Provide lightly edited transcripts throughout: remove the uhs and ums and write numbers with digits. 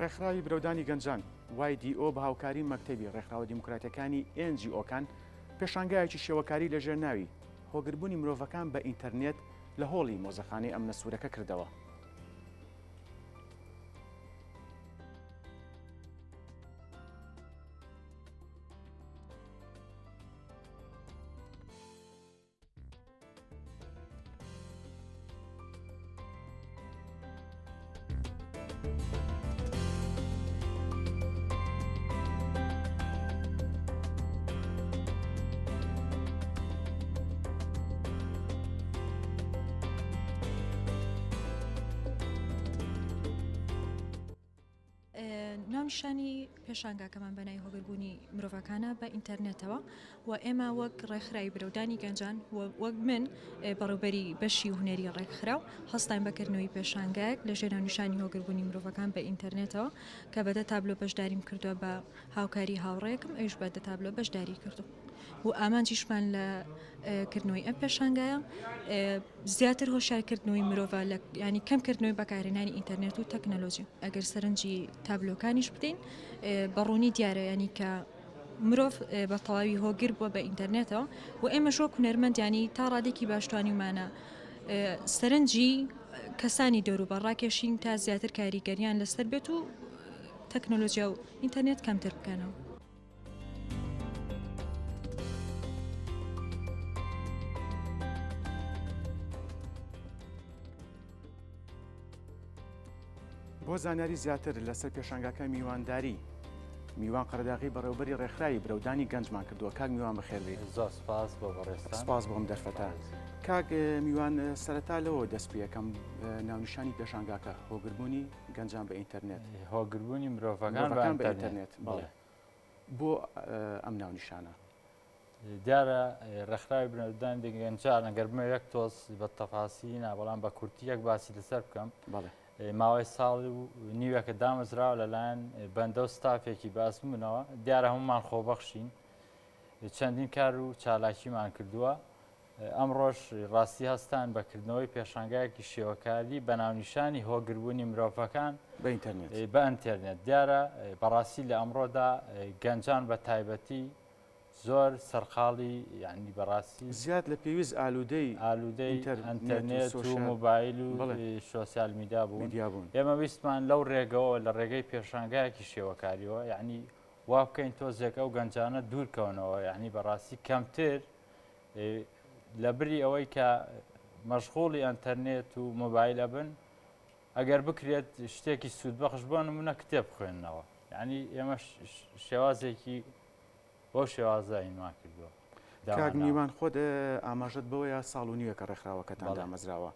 ڕێکخراوی برەودانی گەنجان YDO بە هاوکاری مەکتەبی ڕێکخراوە دیموکراتیەکانی NGOکان پێشانگایەکی شێوەکاری لەژێر ناوی هۆگربوونی مرۆڤەکان بە ئینتەرنێت لە هۆڵی مۆزەخانەی ئەمنە سوورەکە کردەوە. ناونیشانی پێشانگاکەمان بەنای هۆگربوونی مرۆڤەکانە بە ئینتەرنێتەوە و ئێمە وەک ڕێکخراوی برەودانی گەنجان وەک من بەڕێوەبەری بەشی هونەری ڕێکخراو هەستاین بەکردنەوەی پێشانگایەک لەژێر ناونیشانی هۆگربوونی مرۆڤەکان بە ئینتەرنێتەوە کە بەدە تابلۆ بەشداریم کردووە بە هاوکاری هاوڕێکم ئەویش بەدە تابلۆ بەشداری کردو و ئامانجیشمان لە کردنەوەی ئەم پێشانگایە زیاتر هۆشیارکردنەوەی مرۆڤە ینی کەمکردنەوەی بەکارهێنانی ئینتەرنێت و تەکنەلۆژی ئەگەر سەرنجی تابلۆکانیش بدەین بەڕوونی دیارە ینی کە مرۆڤ بە تەواوی هۆگر بووە بە ئینتەرنێتەوە و ئێمە شۆ هونەرمەند ینی تا ڕادێکی باشتوانیمانە سەرنجی کەسانی دەوروبەر ڕاکێشین تا زیاتر کاریگەریان لەسەر بێت و تەکنەلۆژیا و ئینتەرنێت کەمتر بکەنەوە. بۆ زانیاری زیاتر لەسەر پێشانگاکە میوانداری میوان قەرداغی بەڕێوەبەری ڕێکخراوی برەودانی گەنجمان کردووە. کاک میوان بەخێربێ. زۆر سپاس بۆ بەڕێستان. سپاس بۆم دەرفەتە. کاک میوان سەرەتا لەوە دەست پێ یەکەم ناونیشانی پێشانگاکە هۆگربوونی گەنجان بە ئینتەرنێت. هۆگربوونی مرۆڤەکان بە ئینتەرنێت. بۆ ئەم ناونیشانە دیارە ڕێکخراوی برەودانی گەنجان ئەگەر بمە یەک تۆز بە تەفاسی بەڵام بە کورتی یەک باسی لەسەر بکەم. ماوەی ساڵی و نیوەکە دامەزراوە لەلایەن بەندە و ستافێکی باسمونەوە دیارە هەمومان خۆبەخشین چەندین کار و چالاکیمان کردووە. ئەمڕۆژ ڕاستی هەستان بەکردنەوەی پێشانگایەکی شێوەکاری بە ناونیشانی هۆگربوونی مرۆڤەکان بە ئینتەرنێت. دیارە بەڕاستی لە ئەمڕۆدا گەنجان بە تایبەتی زۆر سەرقاڵی یعنی بەڕاستی زیاد لە پێویست ئالوودەی ئینتەرنێت و مۆبایل و سۆسیال میدیا بوون. ئێمە ویستمان لەو ڕێگەوە لە ڕێگەی پێشانگایەکی شێوەکاریەوە یعنی وا بکەین تۆزێکە و گەنجانە دوورکەونەوە یعنی بەڕاستی کەمتر لە بری ئەوەی کە مەشغوڵی ئینتەرنێت و مۆبایلە بن ئەگەر بکرێت شتێکی سوودبەخش بۆ نمونە کتێب بخوێننەوە یعنی ئێمە شێوازێکی بۆ شێوازاییمان کردووە. کاک میوان خۆت ئاماژەت بەوەیە ساڵ و نیوەکە ڕێکخراوەکەتان دامەزراوە.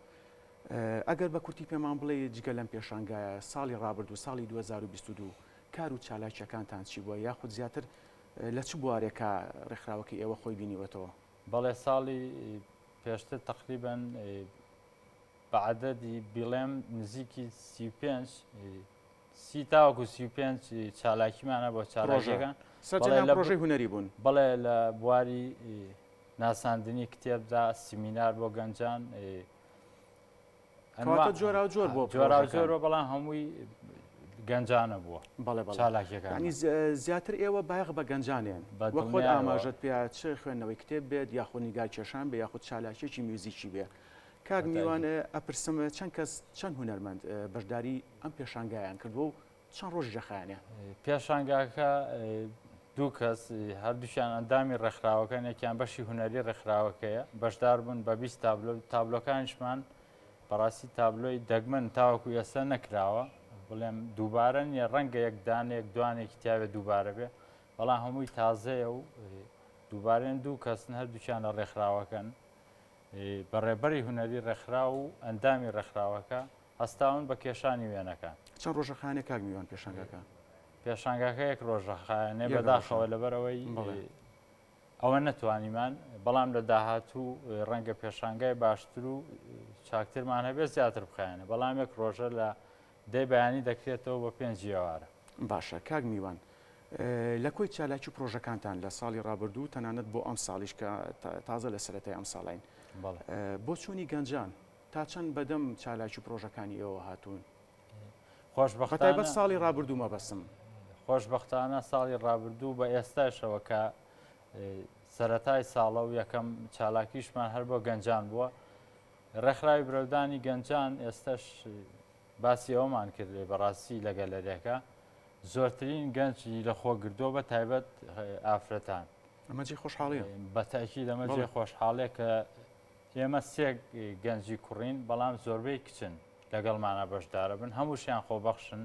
ئەگەر بە کورتی پێمان بڵێ جگە لەم پێشانگایە ساڵی ڕابردوو ساڵی 2022 کار و چالاکیەکانتان چی بووە یاخود زیاتر لە چ بوارێکە ڕێکخراوەکەی ئێوە خۆی بینیوەتەوە؟ بەڵێ ساڵی پێشتر تقریباً بەعەدەدی بڵێم نزیکی 30 تاوەکو 35 چالاکیمانە بۆ چالاکیەکان پرۆژەی هونەری بوون. بەڵێ لە بواری ناساندنی کتێبدا سیمینار بۆ گەنجان جۆرا جۆر بۆ جۆرە بەڵام هەمووی گەنجانە بووە چالاکیەکان. زیاتر ئێوە بایەغ بە گەنجانیان وە خۆت ئاماژەت پێ چ خوێندنەوەی کتێب بێت یاخود نیگای کێشان بێ یاخود چالاکیێکی میوزیکی بێ. کاک میوانە ئەپرسم چەند کەس چەند هونەرمەند بەشداری ئەم پێشانگایان کردووە و چەند ڕۆژ جەخایانە؟ پێشانگاکە دوو کەس هەردووشیان ئەندامی ڕێکخراوەکان یەکیان بەشی هونەری ڕێکخراوەکەیە بەشدار بوون بە 20 تابلۆ تابلۆکانیشمان بەڕاستی تابلۆی دەگمەن تاوەکو ئێستا نەکراوە بڵێم دووبارە نیە ڕەنگە یەک دانێک دوانێکی تیاوێت دووبارە بێ بەڵام هەمووی تازەیە و دووبارێن دوو کەسن هەردووچیان لە ڕێکخراوەکەن بەڕێبەری هونەری ڕێکخراو و ئەندامی ڕێکخراوەکە هەستاون بە کێشانی وێنەکان. چەند ڕۆژەخانە کاک میوان پێشانگاکە؟ پێشانگاکە یەک ڕۆژەخانێ بەداخەوە لەبەرەوەی ئەوە نەتوانیمان بەڵام لە داهاتوو ڕەنگە پێشانگای باشتر و چاکترمان هەبێت زیاتر بخایەنە بەڵام یەک ڕۆژە لە دەی بەیانی دەکرێتەوە بە 5 ئێوارە. باشە کاک میوان لە کۆی چالاکی پرۆژەکانتان لە ساڵی ڕابردوو تەنانەت بۆ ئەم ساڵیش کە تازە لە سەرەتای ئەم ساڵین بۆ چوونی گەنجان تا چەند بەدەم چالاکی پرۆژەکانی ئێوە هاتوون؟ بەتایبەت ساڵی ڕابردوومە بەسم خۆشببختانە ساڵی ڕابردوو بە ئێستاشەوە کە سەرەتای ساڵە و یەکەم چالاکیشمان هەر بۆ گەنجان بووە ڕێکخراوی برەودانی گەنجان ئێستش باسی ئەومان کرد بەڕاستی لە گەلەرێکە زۆرترین گەنجی لە خۆگردۆ بە تایبەت ئافرەتان ئەمەجی خۆشحاڵیە بەتاکی لەمەجێ خۆشحاڵێ کە ئێمە سێ گەنجی کوڕین بەڵام زۆربەی کچن لەگەڵمانە بەشدارە بن هەمووشیان خۆبەخشن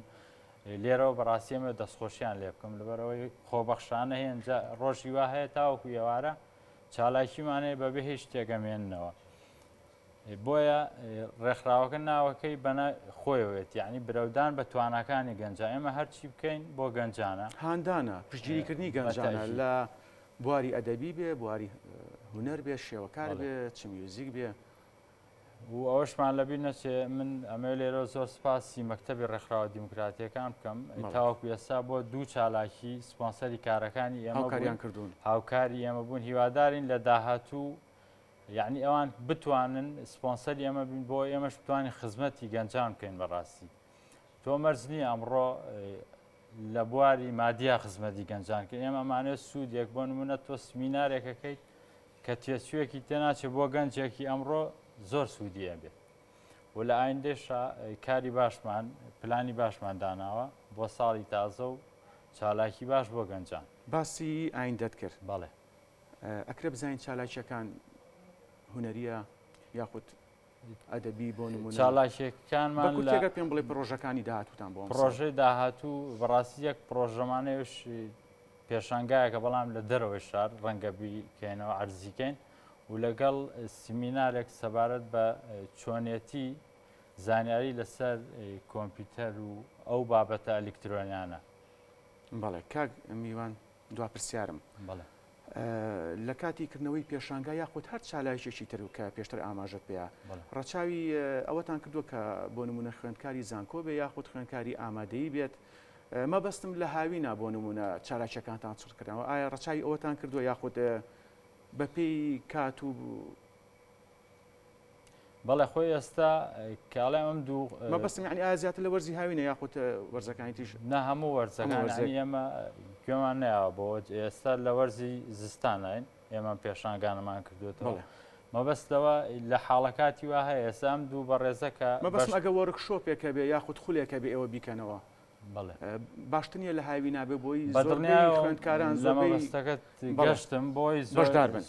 لێرەوە بەڕاستی ئێمە دەستخۆشیان لێ بکەم لەبەرەوەی خۆبەخشانە هێنجا ڕۆژی وا هەیە تاوەکو ئێوارە چالاکیمانەیە بەبێ هیچ شتێگەمێننەوە بۆیە ڕێکخراوەکە ناوەکەی بەنە خۆیەوێت یعنی برەودان بە توانەکانی گەنجە ئێمە هەرچی بکەین بۆ گەنجانە هاندانە پشتگیریکردنی گەنجانە لە بواری ئەدەبی بێ بواری هونەر بێ شێوەکار بێ چ میوزیک بێ و ئەوەشمان لەبیر نەچێ من ئەمە لێرە زۆر سپاسی مەکتەبی ڕێکخراوە دیموکراتیەکان بکەم تاوەکو ئێستا بۆ دوو چالاکی سپۆنسەری کارەکانی ئێمە هاوکاریان کردوون هاوکاری ئێمە بوون هیوادارین لە داهاتوو یعنی ئەوان بتوانن سپۆنسەری ئەمە بین بۆ ئێمەش بتوانین خزمەتی گەنجان بکەین بەڕاستی تۆ مەرجنی ئەمڕۆ لە بواری مادیە خزمەتی گەنجان کە ئێمە ئەمانێت سوودێک بۆ نمونە تۆ سمینارێکەکەیت کە تێچوویەکی تێناچێت بۆ گەنجێکی ئەمڕۆ زۆر سوودیە بێت و لە ئایندێشە کاری باشمان پلانی باشمان داناوە بۆ ساڵی تازە و چالاکی باش بۆ گەنجان باسی ئایندەت کرد بەڵێ ئەکرە بزانین چالاکیەکان هونەریە یاخود ئەدەبی بۆ نمونە چالاکیەکانمان لە پێم بڵێ پرۆژەکانی داهاتوتان بۆ پرۆژەی داهاتوو بەڕاستی یەک پرۆژەمانەیەش پێشانگایەکە بەڵام لە دەرەوەی شار ڕەنگە بیکەینەوە عەرزیکەین و لەگەڵ سمینارێک سەبارەت بە چۆنێتی زانیاری لەسەر کۆمپیوتەر و ئەو بابەتە ئەلکترۆنیانە بەڵێ کاک میوان دوا پرسیارم بەڵێ لە کاتی کردنەوەی پێشانگا یاخود هەر چالایشێکی تر کە پێشتر ئاماژەت پێە ڕەچاوی ئەوەتان کردووە کە بۆ نمونە خوێندکاری زانکۆ بێ یاخود خوێندکاری ئامادەیی بێت مەبەستم لە هاوینە بۆ نمونە چالاکیەکانتان چڕکردنەوە ئایا ڕەچاوی ئەوەتان کردووە یاخود بەپێی کات و بەڵێ خۆی ئێستا کاڵێ ئەم دوو مەبەستم یعنی ئایا زیاتر لە وەرزی هاوینە یاخود وەرزەکانی تیش نە هەموو وەرزەکانی ئێمە گوێمان نایەوە بۆ ئێستا لە وەرزی زستانین ئێمە پێشانگانەمان کردوێتەوە مەبەستەوە لە حاڵەکاتی وا هەیە ئێستا ئەم دوو بەڕێزەکە مەبەستم ئەگە وەرکشۆپێکە بێ یاخود خولێکە بێ ئێوە بیکەنەوە بەڵێ باشترە لە هاوی نابێ بۆی بەدڵنیای خوێندکاران لە مەبەستەکەت گەشتم بۆی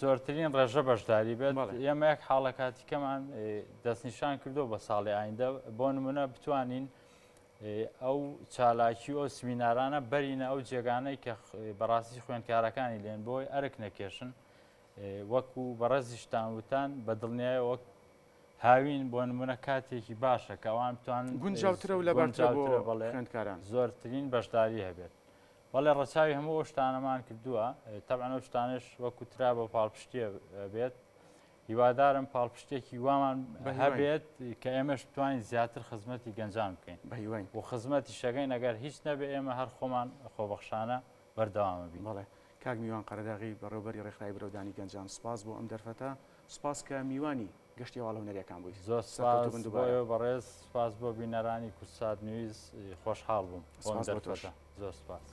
زۆرترین ڕێژە بەشداری بێت ئێمە یەک حاڵەکاتیکەمان دەستنیشان کردو بە ساڵی ئایندە بۆ نمونە بتوانین ئەو چالاکی ئەو سمینارانە بەرینە ئەو جێگانەی کە بەڕاستی خوێندکارەکانی لێن بۆی ئەرک نەکێشن وەکو بەڕێزیشتان وتان بەدڵنیای وەک هاوین بۆ نمونە کاتێکی باشە کە ئەوان بتوان گونجاوترە و لە خوێندکاران زۆرترین بەشداری هەبێت بەڵێ ڕەچاوی هەموو ئەو شتانەمان کردووە تەبعەن ئەو شتانش وەکو ترا بە پاڵپشتیە بێت هیوادارم پاڵپشتێکی وامان هەبێت کە ئێمەش بتوانین زیاتر خزمەتی گەنجان بکەین بەهیوان و خزمەتی شەگەین ئەگەر هیچ نەبێ ئێمە هەر خۆمان خۆبەخشانە بەردەوامە بین. بەڵێ کاک میوان قەرەداغی بەڕێوەبەری ڕێکخراوی برەودانی گەنجان سپاس بۆ ئەم دەرفەتە سپاس کە میوانی گەشتی واڵە هونەریەکان بووی زۆر سپاس بۆیە بەڕێز سپاس بۆ بینەرانی کورسات نویز خۆشحاڵ بووم زۆر سپاس.